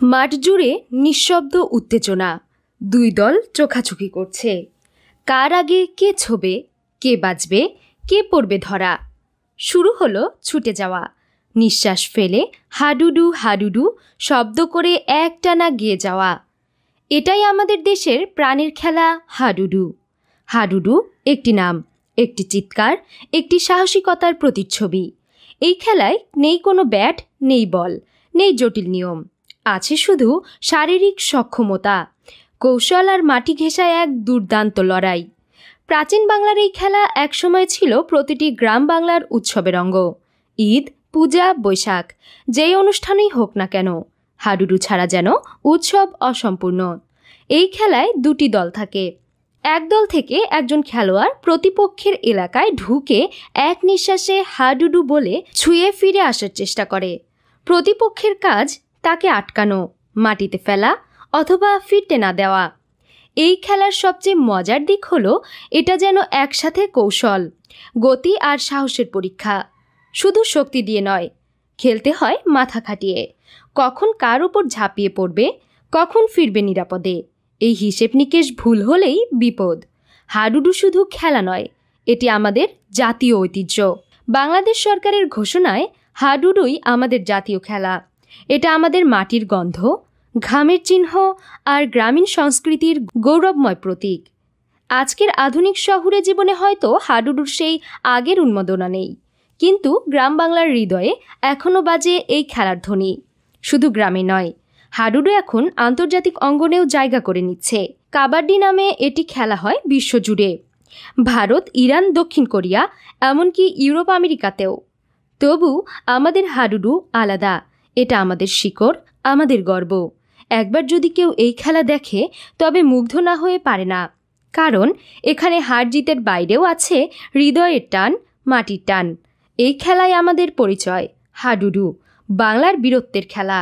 মাঠ জুড়ে নিঃশব্দ উত্তেজনা। দুই দল চোখাচোখি করছে। কার আগে কে ছোবে, কে বাঁচবে, কে পড়বে ধরা। শুরু হলো ছুটে যাওয়া। নিঃশ্বাস ফেলে হাডুডু হাডুডু শব্দ করে একটানা গেয়ে যাওয়া। এটাই আমাদের দেশের প্রাণের খেলা হাডুডু। হাডুডু একটি নাম, একটি চিৎকার, একটি সাহসিকতার প্রতিচ্ছবি। এই খেলায় নেই কোনো ব্যাট, নেই বল, নেই জটিল নিয়ম। আছে শুধু শারীরিক সক্ষমতা, কৌশল আর মাটি ঘেঁষা এক দুর্দান্ত লড়াই। প্রাচীন বাংলার এই খেলা একসময় ছিল প্রতিটি গ্রাম বাংলার উৎসবের অঙ্গ। ঈদ, পূজা, বৈশাখ যেই অনুষ্ঠানেই হোক না কেন, হাডুডু ছাড়া যেন উৎসব অসম্পূর্ণ। এই খেলায় দুটি দল থাকে। এক দল থেকে একজন খেলোয়াড় প্রতিপক্ষের এলাকায় ঢুকে এক নিঃশ্বাসে হাডুডু বলে ছুঁয়ে ফিরে আসার চেষ্টা করে। প্রতিপক্ষের কাজ তাকে আটকানো, মাটিতে ফেলা অথবা ফিরতে না দেওয়া। এই খেলার সবচেয়ে মজার দিক হলো এটা যেন একসাথে কৌশল, গতি আর সাহসের পরীক্ষা। শুধু শক্তি দিয়ে নয়, খেলতে হয় মাথা খাটিয়ে। কখন কার উপর ঝাঁপিয়ে পড়বে, কখন ফিরবে নিরাপদে, এই হিসেব নিকেশ ভুল হলেই বিপদ। হাডুডু শুধু খেলা নয়, এটি আমাদের জাতীয় ঐতিহ্য। বাংলাদেশ সরকারের ঘোষণায় হাডুডুই আমাদের জাতীয় খেলা। এটা আমাদের মাটির গন্ধ, ঘামের চিহ্ন আর গ্রামীণ সংস্কৃতির গৌরবময় প্রতীক। আজকের আধুনিক শহুরে জীবনে হয়তো হাডুডুর সেই আগের উন্মাদনা নেই, কিন্তু গ্রাম বাংলার হৃদয়ে এখনও বাজে এই খেলার ধ্বনি। শুধু গ্রামে নয়, হাডুডু এখন আন্তর্জাতিক অঙ্গনেও জায়গা করে নিচ্ছে। কাবাডি নামে এটি খেলা হয় বিশ্বজুড়ে, ভারত, ইরান, দক্ষিণ কোরিয়া, এমনকি ইউরোপ আমেরিকাতেও। তবু আমাদের হাডুডু আলাদা। এটা আমাদের শিকড়, আমাদের গর্ব। একবার যদি কেউ এই খেলা দেখে তবে মুগ্ধ না হয়ে পারে না, কারণ এখানে হার জিতের বাইরেও আছে হৃদয়ের টান, মাটির টান। এই খেলায় আমাদের পরিচয়, হাডুডু, বাংলার বীরত্বের খেলা।